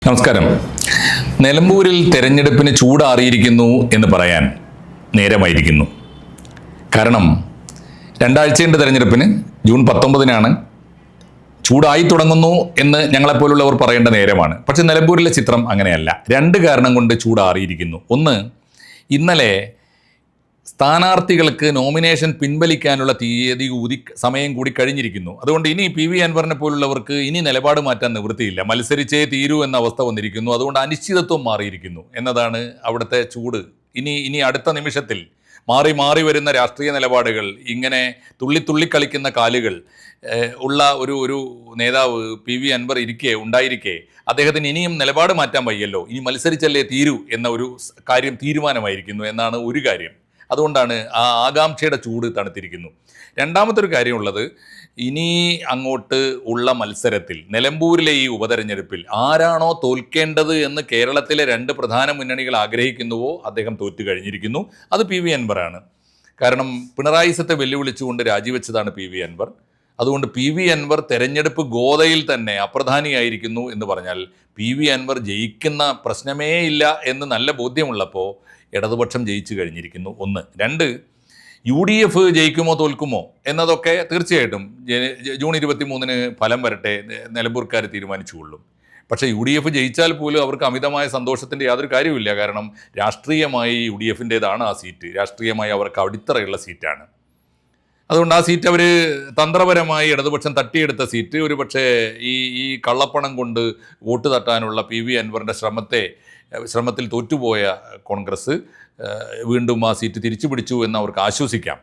നമസ്കാരം. നിലമ്പൂരിൽ തെരഞ്ഞെടുപ്പിന് ചൂടാറിയിരിക്കുന്നു എന്ന് പറയാൻ നേരമായിരിക്കുന്നു. കാരണം രണ്ടാഴ്ചയുടെ തെരഞ്ഞെടുപ്പിന് ജൂൺ 19-നാണ്. ചൂടായി തുടങ്ങുന്നു എന്ന് ഞങ്ങളെപ്പോലുള്ളവർ പറയേണ്ട നേരമാണ്. പക്ഷെ നിലമ്പൂരിലെ ചിത്രം അങ്ങനെയല്ല. രണ്ട് കാരണം കൊണ്ട് ചൂടാറിയിരിക്കുന്നു. ഒന്ന്, ഇന്നലെ സ്ഥാനാർത്ഥികൾക്ക് നോമിനേഷൻ പിൻവലിക്കാനുള്ള തീയതി സമയം കൂടി കഴിഞ്ഞിരിക്കുന്നു. അതുകൊണ്ട് ഇനി PV അൻവറിനെ പോലുള്ളവർക്ക് ഇനി നിലപാട് മാറ്റാൻ നിവൃത്തിയില്ല. മത്സരിച്ചേ തീരൂ എന്ന അവസ്ഥ വന്നിരിക്കുന്നു. അതുകൊണ്ട് അനിശ്ചിതത്വം മാറിയിരിക്കുന്നു എന്നതാണ് അവിടുത്തെ ചൂട്. ഇനി അടുത്ത നിമിഷത്തിൽ മാറി മാറി വരുന്ന രാഷ്ട്രീയ നിലപാടുകൾ, ഇങ്ങനെ തുള്ളി കളിക്കുന്ന കാലുകൾ ഉള്ള ഒരു നേതാവ് PV അൻവർ ഉണ്ടായിരിക്കെ അദ്ദേഹത്തിന് ഇനിയും നിലപാട് മാറ്റാൻ വയ്യല്ലോ, ഇനി മത്സരിച്ചല്ലേ തീരൂ എന്ന ഒരു കാര്യം തീരുമാനമായിരിക്കുന്നു എന്നാണ് ഒരു കാര്യം. അതുകൊണ്ടാണ് ആ ആകാംക്ഷയുടെ ചൂട് തണുത്തിരിക്കുന്നു. രണ്ടാമത്തെ ഒരു കാര്യമുള്ളത്, ഇനി അങ്ങോട്ട് ഉള്ള മത്സരത്തിൽ നിലമ്പൂരിലെ ഈ ഉപതെരഞ്ഞെടുപ്പിൽ ആരാണോ തോൽക്കേണ്ടത് എന്ന് കേരളത്തിലെ രണ്ട് പ്രധാന മുന്നണികൾ ആഗ്രഹിക്കുന്നുവോ അദ്ദേഹം തോറ്റു കഴിഞ്ഞിരിക്കുന്നു. അത് PV അൻവറാണ്. കാരണം പിണറായിസത്തെ വെല്ലുവിളിച്ചുകൊണ്ട് രാജിവെച്ചതാണ് PV അൻവർ. അതുകൊണ്ട് PV അൻവർ തെരഞ്ഞെടുപ്പ് ഗോതയിൽ തന്നെ അപ്രധാനിയായിരിക്കുന്നു എന്ന് പറഞ്ഞാൽ PV അൻവർ ജയിക്കുന്ന പ്രശ്നമേ ഇല്ല എന്ന് നല്ല ബോധ്യമുള്ളപ്പോൾ ഇടതുപക്ഷം ജയിച്ചു കഴിഞ്ഞിരിക്കുന്നു. ഒന്ന്. രണ്ട്, UDF ജയിക്കുമോ തോൽക്കുമോ എന്നതൊക്കെ തീർച്ചയായിട്ടും ജൂൺ 23-ന് ഫലം വരട്ടെ, നിലമ്പൂർക്കാർ തീരുമാനിച്ചുകൊള്ളും. പക്ഷേ UDF ജയിച്ചാൽ പോലും അവർക്ക് അമിതമായ സന്തോഷത്തിൻ്റെ യാതൊരു കാര്യമില്ല. കാരണം രാഷ്ട്രീയമായി UDFൻ്റേതാണ് ആ സീറ്റ്. രാഷ്ട്രീയമായി അവർക്ക് അടിത്തറയുള്ള സീറ്റാണ്. അതുകൊണ്ട് ആ സീറ്റ് അവർ തന്ത്രപരമായി ഇടതുപക്ഷം തട്ടിയെടുത്ത സീറ്റ്. ഒരു പക്ഷേ ഈ കള്ളപ്പണം കൊണ്ട് വോട്ട് തട്ടാനുള്ള PV അൻവറിൻ്റെ ശ്രമത്തിൽ തോറ്റുപോയ കോൺഗ്രസ് വീണ്ടും ആ സീറ്റ് തിരിച്ചു പിടിച്ചു എന്ന് അവർക്ക് ആശ്വസിക്കാം.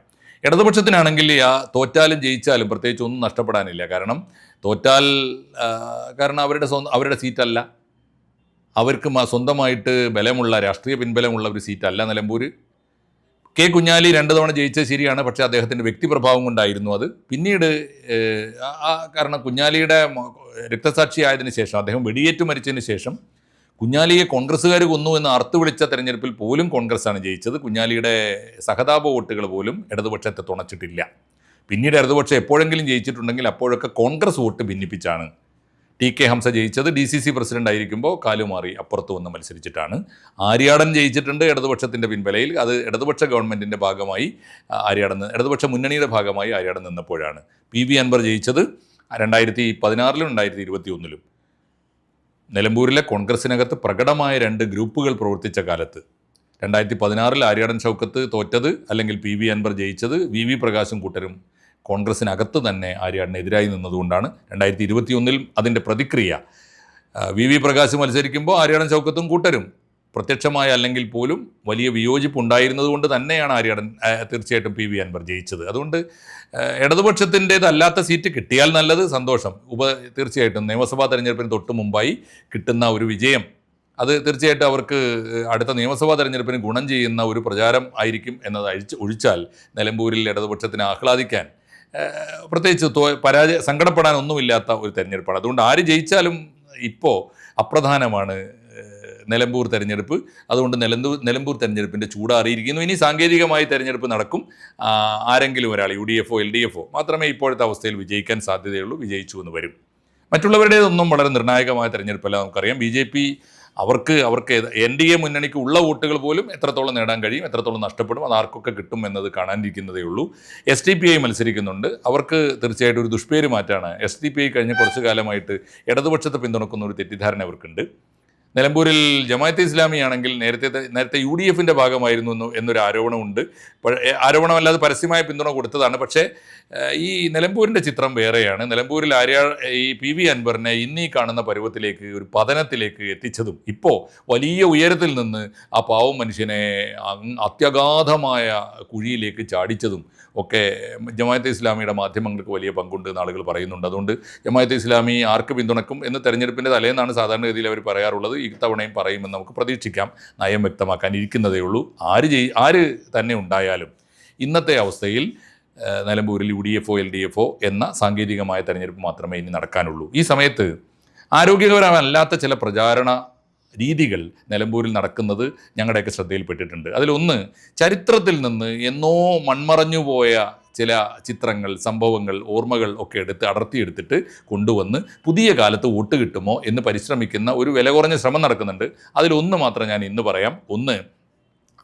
ഇടതുപക്ഷത്തിനാണെങ്കിൽ തോറ്റാലും ജയിച്ചാലും പ്രത്യേകിച്ച് ഒന്നും നഷ്ടപ്പെടാനില്ല. കാരണം തോറ്റാൽ അവരുടെ സീറ്റല്ല, അവർക്ക് സ്വന്തമായിട്ട് ബലമുള്ള രാഷ്ട്രീയ പിൻബലമുള്ള ഒരു സീറ്റല്ല നിലമ്പൂർ. കുഞ്ഞാലി 2 തവണ ജയിച്ചത് ശരിയാണ്, പക്ഷേ അദ്ദേഹത്തിൻ്റെ വ്യക്തിപ്രഭാവം കൊണ്ടായിരുന്നു അത്. പിന്നീട് കാരണം കുഞ്ഞാലിയുടെ രക്തസാക്ഷിയായതിനു ശേഷം, അദ്ദേഹം വെടിയേറ്റ് മരിച്ചതിന് ശേഷം കുഞ്ഞാലിയെ കോൺഗ്രസ്സുകാർ കൊന്നു എന്ന് അർത്ഥ വിളിച്ച തെരഞ്ഞെടുപ്പിൽ പോലും കോൺഗ്രസ്സാണ് ജയിച്ചത്. കുഞ്ഞാലിയുടെ സഹതാപ വോട്ടുകൾ പോലും ഇടതുപക്ഷത്തെ തുണച്ചിട്ടില്ല. പിന്നീട് ഇടതുപക്ഷം എപ്പോഴെങ്കിലും ജയിച്ചിട്ടുണ്ടെങ്കിൽ അപ്പോഴൊക്കെ കോൺഗ്രസ് വോട്ട് ഭിന്നിപ്പിച്ചാണ്. TK ഹംസ ജയിച്ചത് DCC പ്രസിഡന്റ് ആയിരിക്കുമ്പോൾ കാലുമാറി അപ്പുറത്ത് വന്ന് മത്സരിച്ചിട്ടാണ്. ആര്യാടൻ ജയിച്ചിട്ടുണ്ട് ഇടതുപക്ഷത്തിൻ്റെ പിൻബലയിൽ. അത് ഇടതുപക്ഷ ഗവൺമെൻറ്റിൻ്റെ ഭാഗമായി ഇടതുപക്ഷ മുന്നണിയുടെ ഭാഗമായി ആര്യാടൻ നിന്നപ്പോഴാണ്. PV അൻവർ ജയിച്ചത് 2016-ലും 2021-ലും. നിലമ്പൂരിലെ കോൺഗ്രസിനകത്ത് പ്രകടമായ 2 ഗ്രൂപ്പുകൾ പ്രവർത്തിച്ച കാലത്ത് 2016-ൽ ആര്യാടൻ ഷൗക്കത്ത് തോറ്റത്, അല്ലെങ്കിൽ PV അൻവർ ജയിച്ചത് VV പ്രകാശും കൂട്ടരും കോൺഗ്രസിനകത്ത് തന്നെ ആര്യാടനെതിരായി നിന്നതുകൊണ്ടാണ്. 2021-ൽ അതിൻ്റെ പ്രതിക്രിയ, VV പ്രകാശ് മത്സരിക്കുമ്പോൾ ആര്യാടൻ ഷൗക്കത്തും കൂട്ടരും പ്രത്യക്ഷമായ അല്ലെങ്കിൽ പോലും വലിയ വിയോജിപ്പ് ഉണ്ടായിരുന്നത് കൊണ്ട് തന്നെയാണ് തീർച്ചയായിട്ടും PV അൻവർ ജയിച്ചത്. അതുകൊണ്ട് ഇടതുപക്ഷത്തിൻ്റേതല്ലാത്ത സീറ്റ് കിട്ടിയാൽ നല്ലത്, സന്തോഷം. തീർച്ചയായിട്ടും നിയമസഭാ തെരഞ്ഞെടുപ്പിന് തൊട്ട് മുമ്പായി കിട്ടുന്ന ഒരു വിജയം, അത് തീർച്ചയായിട്ടും അവർക്ക് അടുത്ത നിയമസഭാ തെരഞ്ഞെടുപ്പിന് ഗുണം ചെയ്യുന്ന ഒരു പ്രചാരം ആയിരിക്കും എന്നത് ഒഴിച്ചാൽ നിലമ്പൂരിൽ ഇടതുപക്ഷത്തിന് ആഹ്ലാദിക്കാൻ, പ്രത്യേകിച്ച് സങ്കടപ്പെടാനൊന്നുമില്ലാത്ത ഒരു തെരഞ്ഞെടുപ്പാണ്. അതുകൊണ്ട് ആര് ജയിച്ചാലും ഇപ്പോൾ അപ്രധാനമാണ് നിലമ്പൂർ തെരഞ്ഞെടുപ്പ്. അതുകൊണ്ട് നിലമ്പൂർ തെരഞ്ഞെടുപ്പിൻ്റെ ചൂടാറിയിരിക്കുന്നു. ഇനി സാങ്കേതികമായി തെരഞ്ഞെടുപ്പ് നടക്കും. ആരെങ്കിലും ഒരാൾ UDF LDF മാത്രമേ ഇപ്പോഴത്തെ അവസ്ഥയിൽ വിജയിക്കാൻ സാധ്യതയുള്ളൂ. വിജയിച്ചു എന്ന് വരും. മറ്റുള്ളവരുടേതൊന്നും വളരെ നിർണായകമായ തെരഞ്ഞെടുപ്പല്ല. നമുക്കറിയാം BJP അവർക്ക് NDA മുന്നണിക്ക് ഉള്ള വോട്ടുകൾ പോലും എത്രത്തോളം നേടാൻ കഴിയും, എത്രത്തോളം നഷ്ടപ്പെടും, അത് ആർക്കൊക്കെ കിട്ടും എന്നത് കാണാനിരിക്കുന്നതേ ഉള്ളൂ. SDPI മത്സരിക്കുന്നുണ്ട്. അവർക്ക് തീർച്ചയായിട്ടും ഒരു ദുഷ്പേര് മാറ്റാണ്. SDPI കഴിഞ്ഞ കുറച്ചു കാലമായിട്ട് ഇടതുപക്ഷത്തെ പിന്തുണക്കുന്ന ഒരു തെറ്റിദ്ധാരണ അവർക്കുണ്ട്. നിലമ്പൂരിൽ ജമാഅത്തെ ഇസ്ലാമി ആണെങ്കിൽ നേരത്തെ UDFൻ്റെ ഭാഗമായിരുന്നു എന്നൊരു ആരോപണമുണ്ട്. ആരോപണമല്ലാതെ പരസ്യമായ പിന്തുണ കൊടുത്തതാണ്. പക്ഷേ ഈ നിലമ്പൂരിൻ്റെ ചിത്രം വേറെയാണ്. നിലമ്പൂരിൽ ഈ PV അൻവറിനെ ഇന്നീ കാണുന്ന പരുവത്തിലേക്ക്, ഒരു പതനത്തിലേക്ക് എത്തിച്ചതും, ഇപ്പോൾ വലിയ ഉയരത്തിൽ നിന്ന് ആ പാവം മനുഷ്യനെ അത്യഗാധമായ കുഴിയിലേക്ക് ചാടിച്ചതും ഒക്കെ ജമാഅത്തെ ഇസ്ലാമിയുടെ മാധ്യമങ്ങൾക്ക് വലിയ പങ്കുണ്ട് എന്ന് ആളുകൾ പറയുന്നുണ്ട്. അതുകൊണ്ട് ജമാഅത്തെ ഇസ്ലാമി ആർക്ക് പിന്തുണക്കും എന്ന് തെരഞ്ഞെടുപ്പിൻ്റെ തലേന്നാണ് സാധാരണഗതിയിൽ അവർ പറയാറുള്ളത്. ഇത്തവണയും പറയുമെന്ന് നമുക്ക് പ്രതീക്ഷിക്കാം. നയം വ്യക്തമാക്കാൻ ഇരിക്കുന്നതേ ഉള്ളൂ. ആര് തന്നെ ഉണ്ടായാലും ഇന്നത്തെ അവസ്ഥയിൽ നിലമ്പൂരിൽ UDF LDF എന്ന സാങ്കേതികമായ തെരഞ്ഞെടുപ്പ് മാത്രമേ ഇനി നടക്കാനുള്ളൂ. ഈ സമയത്ത് ആരോഗ്യകരമല്ലാത്ത ചില പ്രചാരണ രീതികൾ നിലമ്പൂരിൽ നടക്കുന്നത് ഞങ്ങളുടെയൊക്കെ ശ്രദ്ധയിൽപ്പെട്ടിട്ടുണ്ട്. അതിലൊന്ന്, ചരിത്രത്തിൽ നിന്ന് എന്നോ മൺമറഞ്ഞു പോയ ചില ചിത്രങ്ങൾ, സംഭവങ്ങൾ, ഓർമ്മകൾ ഒക്കെ അടർത്തിയെടുത്തിട്ട് കൊണ്ടുവന്ന് പുതിയ കാലത്ത് വോട്ട് കിട്ടുമോ എന്ന് പരിശ്രമിക്കുന്ന ഒരു വില കുറഞ്ഞ ശ്രമം നടക്കുന്നുണ്ട്. അതിലൊന്ന് മാത്രം ഞാൻ ഇന്ന് പറയാം. ഒന്ന്,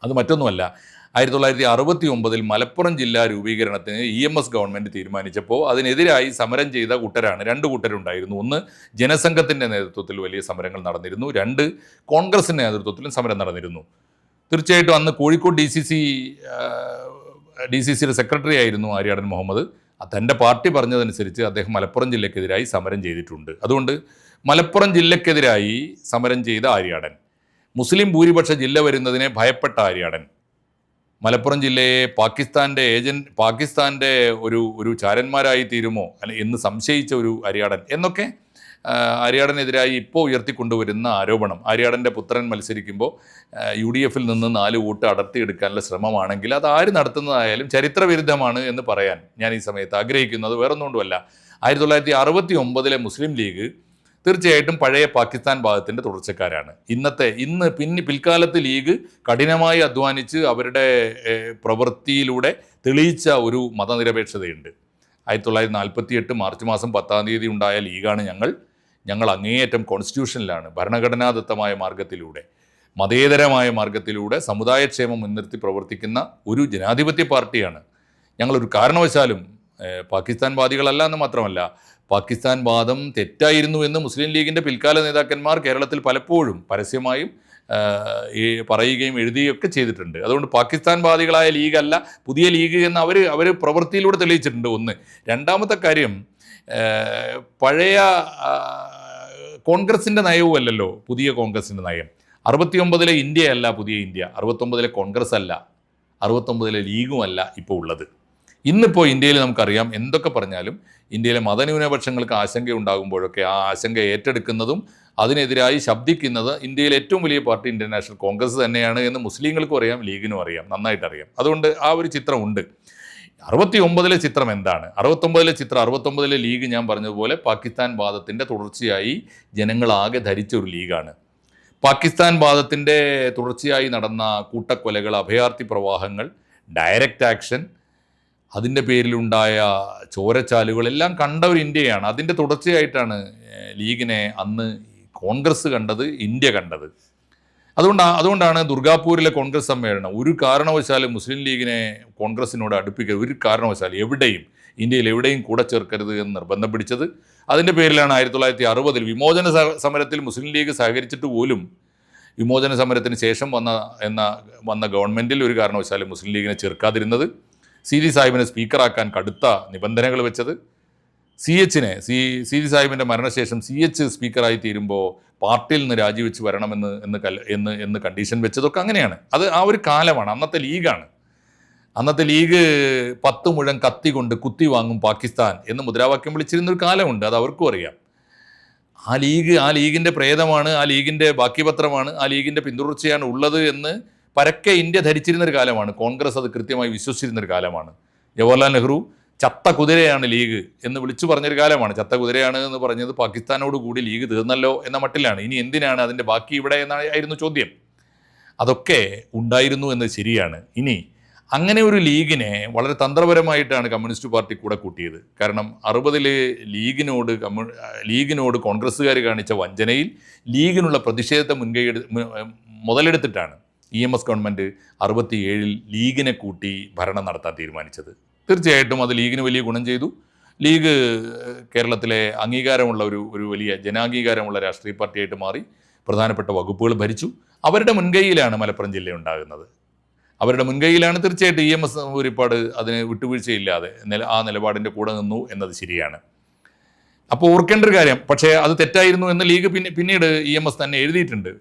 അത് മറ്റൊന്നുമല്ല, 1969 മലപ്പുറം ജില്ലാ രൂപീകരണത്തിന് EMS ഗവൺമെൻറ് തീരുമാനിച്ചപ്പോൾ അതിനെതിരായി സമരം ചെയ്ത കൂട്ടരാണ്. 2 കൂട്ടരുണ്ടായിരുന്നു. ഒന്ന്, ജനസംഘത്തിൻ്റെ നേതൃത്വത്തിൽ വലിയ സമരങ്ങൾ നടന്നിരുന്നു. 2, കോൺഗ്രസിൻ്റെ നേതൃത്വത്തിലും സമരം നടന്നിരുന്നു. തീർച്ചയായിട്ടും അന്ന് കോഴിക്കോട് DCCയുടെ സെക്രട്ടറി ആയിരുന്നു ആര്യാടൻ മുഹമ്മദ്. തൻ്റെ പാർട്ടി പറഞ്ഞതനുസരിച്ച് അദ്ദേഹം മലപ്പുറം ജില്ലക്കെതിരായി സമരം ചെയ്തിട്ടുണ്ട്. അതുകൊണ്ട് മലപ്പുറം ജില്ലക്കെതിരായി സമരം ചെയ്ത ആര്യാടൻ, മുസ്ലിം ഭൂരിപക്ഷ ജില്ല വരുന്നതിനെ ഭയപ്പെട്ട ആര്യാടൻ, മലപ്പുറം ജില്ലയെ പാകിസ്ഥാൻ്റെ ഒരു ചാരന്മാരായി തീരുമോ എന്ന് സംശയിച്ച ഒരു ആര്യാടൻ എന്നൊക്കെ ആര്യാടനെതിരായി ഇപ്പോൾ ഉയർത്തിക്കൊണ്ടുവരുന്ന ആരോപണം. ആര്യാടൻ്റെ പുത്രൻ മത്സരിക്കുമ്പോൾ UDF നിന്ന് 4 വോട്ട് അടർത്തിയെടുക്കാനുള്ള ശ്രമമാണെങ്കിൽ അത് ആര് നടത്തുന്നതായാലും ചരിത്രവിരുദ്ധമാണ് എന്ന് പറയാൻ ഞാൻ ഈ സമയത്ത് ആഗ്രഹിക്കുന്നത് വേറൊന്നുകൊണ്ടുമല്ല. 1969 മുസ്ലിം ലീഗ് തീർച്ചയായിട്ടും പഴയ പാകിസ്ഥാൻ ഭാഗത്തിൻ്റെ തുടർച്ചക്കാരാണ്. പിൽക്കാലത്ത് ലീഗ് കഠിനമായി അധ്വാനിച്ച് അവരുടെ പ്രവൃത്തിയിലൂടെ തെളിയിച്ച ഒരു മതനിരപേക്ഷതയുണ്ട്. 1948 മാർച്ച് മാസം 10-ാം തീയതി ഉണ്ടായ ലീഗാണ് ഞങ്ങൾ അങ്ങേയറ്റം കോൺസ്റ്റിറ്റ്യൂഷനിലാണ്, ഭരണഘടനാദത്തമായ മാർഗത്തിലൂടെ, മതേതരമായ മാർഗത്തിലൂടെ സമുദായക്ഷേമം മുൻനിർത്തി പ്രവർത്തിക്കുന്ന ഒരു ജനാധിപത്യ പാർട്ടിയാണ്. ഞങ്ങളൊരു കാരണവശാലും പാകിസ്ഥാൻ വാദികളല്ല എന്ന് മാത്രമല്ല, പാകിസ്ഥാൻ വാദം തെറ്റായിരുന്നു എന്ന് മുസ്ലിം ലീഗിൻ്റെ പിൽക്കാല നേതാക്കന്മാർ കേരളത്തിൽ പലപ്പോഴും പരസ്യമായും പറയുകയും എഴുതുകയൊക്കെ ചെയ്തിട്ടുണ്ട്. അതുകൊണ്ട് പാകിസ്ഥാൻ വാദികളായ ലീഗല്ല പുതിയ ലീഗ് എന്ന് അവർ പ്രവൃത്തിയിലൂടെ തെളിയിച്ചിട്ടുണ്ട്. ഒന്ന്. രണ്ടാമത്തെ കാര്യം, പഴയ കോൺഗ്രസിൻ്റെ നയവും അല്ലല്ലോ പുതിയ കോൺഗ്രസിൻ്റെ നയം. 69 ഇന്ത്യയല്ല പുതിയ ഇന്ത്യ, 69 കോൺഗ്രസ് അല്ല, 69 ലീഗുമല്ല ഇപ്പോൾ ഉള്ളത്. ഇന്നിപ്പോൾ ഇന്ത്യയിൽ നമുക്കറിയാം, എന്തൊക്കെ പറഞ്ഞാലും ഇന്ത്യയിലെ മതന്യൂനപക്ഷങ്ങൾക്ക് ആശങ്ക ഉണ്ടാകുമ്പോഴൊക്കെ ആ ആശങ്ക ഏറ്റെടുക്കുന്നതും അതിനെതിരായി ശബ്ദിക്കുന്നത് ഇന്ത്യയിലെ ഏറ്റവും വലിയ പാർട്ടി ഇന്ത്യൻ നാഷണൽ കോൺഗ്രസ് തന്നെയാണ് എന്ന് മുസ്ലിങ്ങൾക്കും അറിയാം, ലീഗിനും അറിയാം, നന്നായിട്ട് അറിയാം. അതുകൊണ്ട് ആ ഒരു ചിത്രമുണ്ട്. 69 ചിത്രം എന്താണ്? 69 ലീഗ് ഞാൻ പറഞ്ഞതുപോലെ പാകിസ്ഥാൻ വാദത്തിൻ്റെ തുടർച്ചയായി ജനങ്ങളാകെ ധരിച്ച ഒരു ലീഗാണ്. പാകിസ്ഥാൻ വാദത്തിൻ്റെ തുടർച്ചയായി നടന്ന കൂട്ടക്കൊലകൾ, അഭയാർത്ഥി പ്രവാഹങ്ങൾ, ഡയറക്റ്റ് ആക്ഷൻ, അതിൻ്റെ പേരിലുണ്ടായ ചോരച്ചാലുകളെല്ലാം കണ്ട ഒരു ഇന്ത്യയാണ്. അതിൻ്റെ തുടർച്ചയായിട്ടാണ് ലീഗിനെ അന്ന് കോൺഗ്രസ് കണ്ടത്, ഇന്ത്യ കണ്ടത്. അതുകൊണ്ടാണ് ദുർഗാപൂരിലെ കോൺഗ്രസ് സമ്മേളനം ഒരു കാരണവശാലും മുസ്ലിം ലീഗിനെ കോൺഗ്രസിനോട് അടുപ്പിക്കരുത്, ഒരു കാരണവശാലും ഇന്ത്യയിൽ എവിടെയും കൂടെ ചേർക്കരുത് എന്ന് നിർബന്ധം പിടിച്ചത്. അതിൻ്റെ പേരിലാണ് 1960 വിമോചന സമരത്തിൽ മുസ്ലിം ലീഗ് സഹകരിച്ചിട്ട് പോലും വിമോചന സമരത്തിന് ശേഷം വന്ന ഗവൺമെൻറ്റിൽ ഒരു കാരണവശാലും മുസ്ലിം ലീഗിനെ ചേർക്കാതിരുന്നത്. സീതി സാഹിബിനെ സ്പീക്കറാക്കാൻ കടുത്ത നിബന്ധനകൾ വെച്ചത്. സീതി സാഹിബിൻ്റെ മരണശേഷം CH സ്പീക്കറായി തീരുമ്പോൾ പാർട്ടിയിൽ നിന്ന് രാജിവെച്ച് വരണമെന്ന് കണ്ടീഷൻ വെച്ചതൊക്കെ അങ്ങനെയാണ്. അത് ആ ഒരു കാലമാണ്, അന്നത്തെ ലീഗാണ്. അന്നത്തെ ലീഗ് 10 മുഴം കത്തി കൊണ്ട് കുത്തി വാങ്ങും പാകിസ്ഥാൻ എന്ന് മുദ്രാവാക്യം വിളിച്ചിരുന്നൊരു കാലമുണ്ട്. അത് അവർക്കും അറിയാം. ആ ലീഗിൻ്റെ പ്രേതമാണ്, ആ ലീഗിൻ്റെ ബാക്കി പത്രമാണ്, ആ ലീഗിൻ്റെ പിന്തുടർച്ചയാണ് ഉള്ളത് എന്ന് പരക്കെ ഇന്ത്യ ധരിച്ചിരുന്നൊരു കാലമാണ്. കോൺഗ്രസ് അത് കൃത്യമായി വിശ്വസിച്ചിരുന്നൊരു കാലമാണ്. ജവഹർലാൽ നെഹ്റു ചത്ത കുതിരയാണ് ലീഗ് എന്ന് വിളിച്ചു പറഞ്ഞൊരു കാലമാണ്. ചത്ത കുതിരയാണ് എന്ന് പറഞ്ഞത് പാകിസ്ഥാനോട് കൂടി ലീഗ് തീർന്നല്ലോ എന്ന മട്ടിലാണ്. ഇനി എന്തിനാണ് അതിൻ്റെ ബാക്കി ഇവിടെ എന്നായിരുന്നു ചോദ്യം. അതൊക്കെ ഉണ്ടായിരുന്നു എന്ന് ശരിയാണ്. ഇനി അങ്ങനെ ഒരു ലീഗിനെ വളരെ തന്ത്രപരമായിട്ടാണ് കമ്മ്യൂണിസ്റ്റ് പാർട്ടി കൂടെ കൂട്ടിയത്. കാരണം 60 ലീഗിനോട് കോൺഗ്രസ്സുകാർ കാണിച്ച വഞ്ചനയിൽ ലീഗിനുള്ള പ്രതിഷേധത്തെ മുതലെടുത്തിട്ടാണ് EMS ഗവൺമെൻറ് 67 ലീഗിനെ കൂട്ടി ഭരണം നടത്താൻ തീരുമാനിച്ചത്. തീർച്ചയായിട്ടും അത് ലീഗിന് വലിയ ഗുണം ചെയ്തു. ലീഗ് കേരളത്തിലെ അംഗീകാരമുള്ള ഒരു വലിയ ജനാംഗീകാരമുള്ള രാഷ്ട്രീയ പാർട്ടിയായിട്ട് മാറി. പ്രധാനപ്പെട്ട വകുപ്പുകൾ ഭരിച്ചു. അവരുടെ മുൻകൈയിലാണ് മലപ്പുറം ജില്ല ഉണ്ടാകുന്നത്. അവരുടെ മുൻകൈയിലാണ്. തീർച്ചയായിട്ടും EMS ഒരുപാട് അതിന് വിട്ടുവീഴ്ചയില്ലാതെ ആ നിലപാടിൻ്റെ കൂടെ നിന്നു എന്നത് ശരിയാണ്. അപ്പോൾ ഓർക്കേണ്ട ഒരു കാര്യം, പക്ഷേ അത് തെറ്റായിരുന്നു എന്ന് ലീഗ് പിന്നീട് EMS തന്നെ എഴുതിയിട്ടുണ്ട്.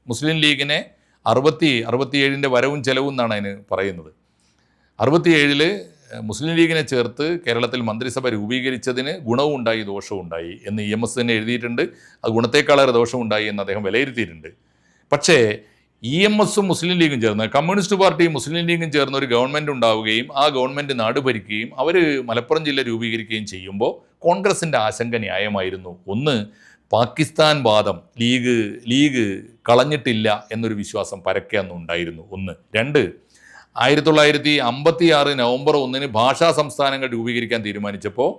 മുസ്ലിം ലീഗിനെ 67 വരവും ചെലവും എന്നാണ് അതിന് പറയുന്നത്. 67 മുസ്ലിം ലീഗിനെ ചേർത്ത് കേരളത്തിൽ മന്ത്രിസഭ രൂപീകരിച്ചതിന് ഗുണവും ഉണ്ടായി ദോഷവും ഉണ്ടായി എന്ന് EMS തന്നെ എഴുതിയിട്ടുണ്ട്. അത് ഗുണത്തേക്കാളേറെ ദോഷമുണ്ടായി എന്ന് അദ്ദേഹം വിലയിരുത്തിയിട്ടുണ്ട്. പക്ഷേ EMSഉം മുസ്ലിം ലീഗും ചേർന്ന്, കമ്മ്യൂണിസ്റ്റ് പാർട്ടിയും മുസ്ലിം ലീഗും ചേർന്ന് ഒരു ഗവൺമെൻറ് ഉണ്ടാവുകയും ആ ഗവൺമെൻറ് നാട് ഭരിക്കുകയും അവർ മലപ്പുറം ജില്ല രൂപീകരിക്കുകയും ചെയ്യുമ്പോൾ കോൺഗ്രസിൻ്റെ ആശങ്ക ന്യായമായിരുന്നു. ഒന്ന്, പാകിസ്ഥാൻ വാദം ലീഗ് കളഞ്ഞിട്ടില്ല എന്നൊരു വിശ്വാസം പരക്കെ അന്ന് ഉണ്ടായിരുന്നു. ഒന്ന്. രണ്ട്, 1956 നവംബർ 1 ഭാഷാ സംസ്ഥാനങ്ങൾ രൂപീകരിക്കാൻ തീരുമാനിച്ചപ്പോൾ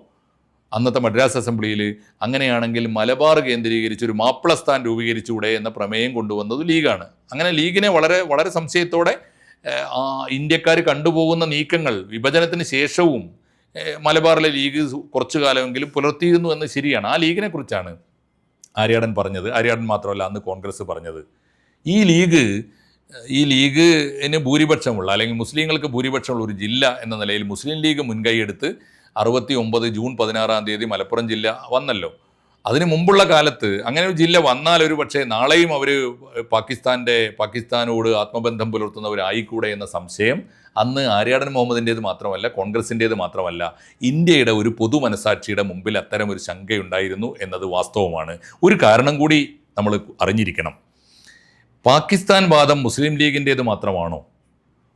അന്നത്തെ മദ്രാസ് അസംബ്ലിയിൽ അങ്ങനെയാണെങ്കിൽ മലബാർ കേന്ദ്രീകരിച്ച് ഒരു മാപ്പിളസ്ഥാൻ രൂപീകരിച്ചുകൂടെ എന്ന പ്രമേയം കൊണ്ടുവന്നത് ലീഗാണ്. അങ്ങനെ ലീഗിനെ വളരെ വളരെ സംശയത്തോടെ ഇന്ത്യക്കാർ കണ്ടുപോകുന്ന നീക്കങ്ങൾ വിഭജനത്തിന് ശേഷവും മലബാറിലെ ലീഗ് കുറച്ചു കാലമെങ്കിലും പുലർത്തിയിരുന്നു എന്ന് ശരിയാണ്. ആ ലീഗിനെ കുറിച്ചാണ് ആര്യാടൻ പറഞ്ഞത്. ആര്യാടൻ മാത്രമല്ല അന്ന് കോൺഗ്രസ് പറഞ്ഞത്. ഈ ലീഗിന് ഭൂരിപക്ഷമുള്ള അല്ലെങ്കിൽ മുസ്ലിങ്ങൾക്ക് ഭൂരിപക്ഷമുള്ള ഒരു ജില്ല എന്ന നിലയിൽ മുസ്ലിം ലീഗ് മുൻകൈയെടുത്ത് 69 ജൂൺ 16 മലപ്പുറം ജില്ല വന്നല്ലോ. അതിന് മുമ്പുള്ള കാലത്ത് അങ്ങനെ ഒരു ജില്ല വന്നാൽ ഒരു പക്ഷേ നാളെയും അവർ പാകിസ്ഥാനോട് ആത്മബന്ധം പുലർത്തുന്നവരായിക്കൂടെ എന്ന സംശയം അന്ന് ആര്യാടൻ മുഹമ്മദിൻ്റേത് മാത്രമല്ല, കോൺഗ്രസിൻ്റേത് മാത്രമല്ല, ഇന്ത്യയുടെ ഒരു പൊതു മനസാക്ഷിയുടെ മുമ്പിൽ അത്തരം ഒരു ശങ്കയുണ്ടായിരുന്നു എന്നത് വാസ്തവമാണ്. ഒരു കാരണം കൂടി നമ്മൾ അറിഞ്ഞിരിക്കണം. പാകിസ്ഥാൻ വാദം മുസ്ലിം ലീഗിൻ്റേത് മാത്രമാണോ?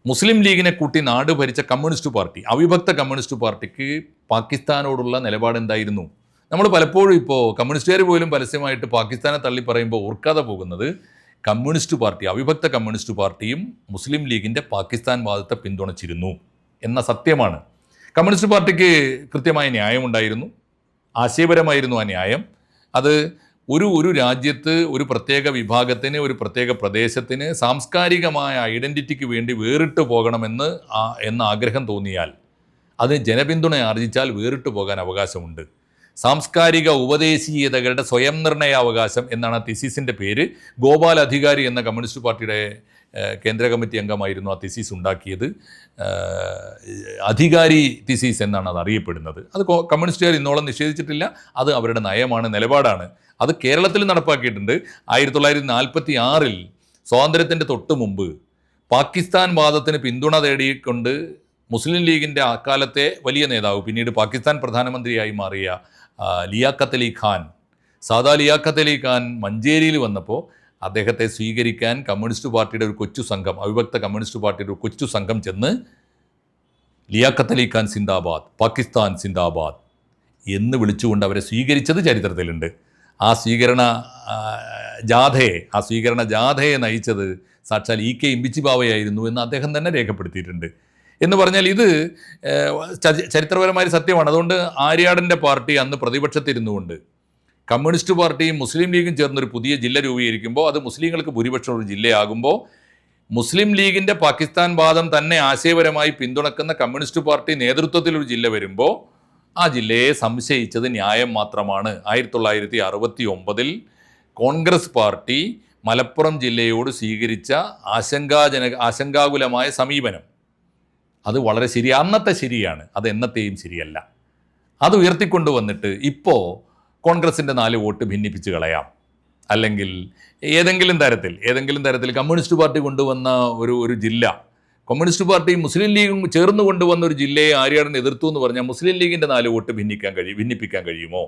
മുസ്ലിം ലീഗിനെ കൂട്ടി നാട് ഭരിച്ച കമ്മ്യൂണിസ്റ്റ് പാർട്ടി, അവിഭക്ത കമ്മ്യൂണിസ്റ്റ് പാർട്ടിക്ക് പാകിസ്ഥാനോടുള്ള നിലപാട് എന്തായിരുന്നു? നമ്മൾ പലപ്പോഴും ഇപ്പോൾ കമ്മ്യൂണിസ്റ്റുകാർ പോലും പരസ്യമായിട്ട് പാകിസ്ഥാനെ തള്ളി പറയുമ്പോൾ ഓർക്കാതെ പോകുന്നത് കമ്മ്യൂണിസ്റ്റ് പാർട്ടി, അവിഭക്ത കമ്മ്യൂണിസ്റ്റ് പാർട്ടിയും മുസ്ലിം ലീഗിൻ്റെ പാകിസ്ഥാൻ വാദത്തെ പിന്തുണച്ചിരുന്നു എന്ന സത്യമാണ്. കമ്മ്യൂണിസ്റ്റ് പാർട്ടിക്ക് കൃത്യമായ ന്യായമുണ്ടായിരുന്നു, ആശയപരമായിരുന്നു ആ ന്യായം. അത് ഒരു രാജ്യത്ത് ഒരു പ്രത്യേക വിഭാഗത്തിന്, ഒരു പ്രത്യേക പ്രദേശത്തിന് സാംസ്കാരികമായ ഐഡൻറ്റിറ്റിക്ക് വേണ്ടി വേറിട്ട് പോകണമെന്ന് എന്ന ആഗ്രഹം തോന്നിയാൽ, അതിന് ജനപിന്തുണ ആർജിച്ചാൽ വേറിട്ട് പോകാൻ അവകാശമുണ്ട്. സാംസ്കാരിക ഉപദേശീയതകളുടെ സ്വയം നിർണയാവകാശം എന്നാണ് ആ തിസീസിൻ്റെ പേര്. ഗോപാൽ അധികാരി എന്ന കമ്മ്യൂണിസ്റ്റ് പാർട്ടിയുടെ കേന്ദ്ര കമ്മിറ്റി അംഗമായിരുന്നു ആ തിസീസ് ഉണ്ടാക്കിയത്. അധികാരി തിസീസ് എന്നാണ് അത് അറിയപ്പെടുന്നത്. അത് കമ്മ്യൂണിസ്റ്റുകാർ ഇന്നോളം നിഷേധിച്ചിട്ടില്ല. അത് അവരുടെ നയമാണ്, നിലപാടാണ്. അത് കേരളത്തിൽ നടപ്പാക്കിയിട്ടുണ്ട്. 1946 സ്വാതന്ത്ര്യത്തിൻ്റെ തൊട്ട് മുമ്പ് പാകിസ്ഥാൻ വാദത്തിന് പിന്തുണ തേടിക്കൊണ്ട് മുസ്ലിം ലീഗിൻ്റെ അക്കാലത്തെ വലിയ നേതാവ്, പിന്നീട് പാകിസ്ഥാൻ പ്രധാനമന്ത്രിയായി മാറിയ ലിയാഖത്ത് അലി ഖാൻ, സാദാ ലിയാഖത്ത് അലി ഖാൻ മഞ്ചേരിയിൽ വന്നപ്പോൾ അദ്ദേഹത്തെ സ്വീകരിക്കാൻ കമ്മ്യൂണിസ്റ്റ് പാർട്ടിയുടെ ഒരു കൊച്ചു സംഘം, അവിഭക്ത കമ്മ്യൂണിസ്റ്റ് പാർട്ടിയുടെ ഒരു കൊച്ചു സംഘം ചെന്ന് ലിയാഖത്ത് അലി ഖാൻ സിന്ദാബാദ്, പാകിസ്ഥാൻ സിന്ദാബാദ് എന്ന് വിളിച്ചുകൊണ്ട് അവരെ സ്വീകരിച്ചത് ചരിത്രത്തിലുണ്ട്. ആ സ്വീകരണ ജാഥയെ നയിച്ചത് സാക്ഷാൽ EK ഇമ്പിച്ചി ബാവയായിരുന്നു എന്ന് അദ്ദേഹം തന്നെ രേഖപ്പെടുത്തിയിട്ടുണ്ട്. എന്ന് പറഞ്ഞാൽ ഇത് ചരിത്രപരമായ സത്യമാണ്. അതുകൊണ്ട് ആര്യാടൻ്റെ പാർട്ടി അന്ന് പ്രതിപക്ഷത്തിരുന്നുകൊണ്ട് കമ്മ്യൂണിസ്റ്റ് പാർട്ടിയും മുസ്ലിം ലീഗും ചേർന്നൊരു പുതിയ ജില്ല രൂപീകരിക്കുമ്പോൾ, അത് മുസ്ലിങ്ങൾക്ക് ഭൂരിപക്ഷം ഒരു ജില്ലയാകുമ്പോൾ, മുസ്ലിം ലീഗിൻ്റെ പാകിസ്ഥാൻ വാദം തന്നെ ആശയപരമായി പിന്തുണക്കുന്ന കമ്മ്യൂണിസ്റ്റ് പാർട്ടി നേതൃത്വത്തിലൊരു ജില്ല വരുമ്പോൾ ആ ജില്ലയെ സംശയിച്ചത് ന്യായം മാത്രമാണ്. 1969 കോൺഗ്രസ് പാർട്ടി മലപ്പുറം ജില്ലയോട് സ്വീകരിച്ച ആശങ്കാകുലമായ സമീപനം അത് വളരെ അന്നത്തെ ശരിയാണ്, അത് എന്നത്തെയും ശരിയല്ല. അത് ഉയർത്തിക്കൊണ്ടുവന്നിട്ട് ഇപ്പോൾ കോൺഗ്രസിൻ്റെ 4 വോട്ട് ഭിന്നിപ്പിച്ച് കളയാം, അല്ലെങ്കിൽ ഏതെങ്കിലും തരത്തിൽ കമ്മ്യൂണിസ്റ്റ് പാർട്ടി കൊണ്ടുവന്ന ഒരു ജില്ല, കമ്മ്യൂണിസ്റ്റ് പാർട്ടി മുസ്ലിം ലീഗും ചേർന്ന് കൊണ്ടുവന്ന ഒരു ജില്ലയെ ആര്യാടൻ എതിർത്തു എന്ന് പറഞ്ഞാൽ മുസ്ലിം ലീഗിൻ്റെ 4 വോട്ട് ഭിന്നിപ്പിക്കാൻ കഴിയുമോ?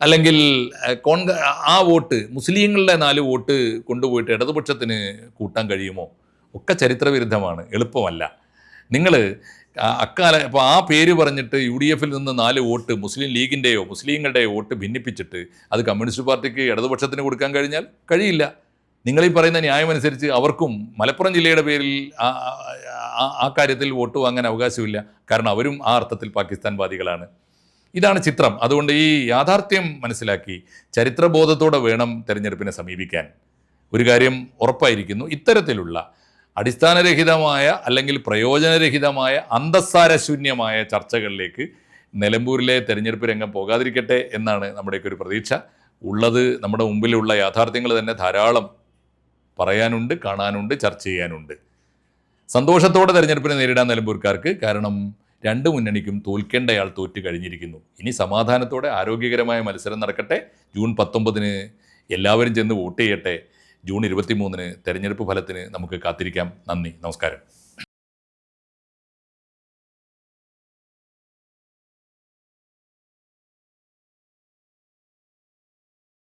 അല്ലെങ്കിൽ ആ വോട്ട്, മുസ്ലിങ്ങളുടെ 4 വോട്ട് കൊണ്ടുപോയിട്ട് ഇടതുപക്ഷത്തിന് കൂട്ടാൻ കഴിയുമോ? ഒക്കെ ചരിത്രവിരുദ്ധമാണ്, എളുപ്പമല്ല. നിങ്ങൾ ഇപ്പോൾ ആ പേര് പറഞ്ഞിട്ട് UDF നിന്ന് 4 വോട്ട് മുസ്ലിം ലീഗിൻ്റെയോ മുസ്ലിങ്ങളുടെയോ വോട്ട് ഭിന്നിപ്പിച്ചിട്ട് അത് കമ്മ്യൂണിസ്റ്റ് പാർട്ടിക്ക് ഇടതുപക്ഷത്തിന് കൊടുക്കാൻ കഴിഞ്ഞാൽ കഴിയില്ല. നിങ്ങളീ പറയുന്ന ന്യായമനുസരിച്ച് അവർക്കും മലപ്പുറം ജില്ലയുടെ പേരിൽ ആ കാര്യത്തിൽ വോട്ട് വാങ്ങാൻ അവകാശമില്ല. കാരണം അവരും ആ അർത്ഥത്തിൽ പാകിസ്ഥാൻവാദികളാണ്. ഇതാണ് ചിത്രം. അതുകൊണ്ട് ഈ യാഥാർത്ഥ്യം മനസ്സിലാക്കി ചരിത്രബോധത്തോടെ വേണം തെരഞ്ഞെടുപ്പിനെ സമീപിക്കാൻ. ഒരു കാര്യം ഉറപ്പായിരിക്കുന്നു, ഇത്തരത്തിലുള്ള അടിസ്ഥാനരഹിതമായ അല്ലെങ്കിൽ പ്രയോജനരഹിതമായ അന്തസ്സാരശൂന്യമായ ചർച്ചകളിലേക്ക് നിലമ്പൂരിലെ തെരഞ്ഞെടുപ്പ് രംഗം പോകാതിരിക്കട്ടെ എന്നാണ് നമ്മുടെയൊക്കെ ഒരു പ്രതീക്ഷ. ഉള്ളത് നമ്മുടെ മുമ്പിലുള്ള യാഥാർത്ഥ്യങ്ങൾ തന്നെ ധാരാളം പറയാനുണ്ട്, കാണാനുണ്ട്, ചർച്ച ചെയ്യാനുണ്ട്. സന്തോഷത്തോടെ തെരഞ്ഞെടുപ്പിനെ നേരിടാൻ നിലമ്പൂർക്കാർക്ക്. കാരണം 2 മുന്നണിക്കും തോൽക്കേണ്ടയാൾ തോറ്റു കഴിഞ്ഞിരിക്കുന്നു. ഇനി സമാധാനത്തോടെ ആരോഗ്യകരമായ മത്സരം നടക്കട്ടെ. ജൂൺ 19 എല്ലാവരും ചെന്ന് വോട്ട് ചെയ്യട്ടെ. ജൂൺ 23 തെരഞ്ഞെടുപ്പ് ഫലത്തിന് നമുക്ക് കാത്തിരിക്കാം. നന്ദി, നമസ്കാരം.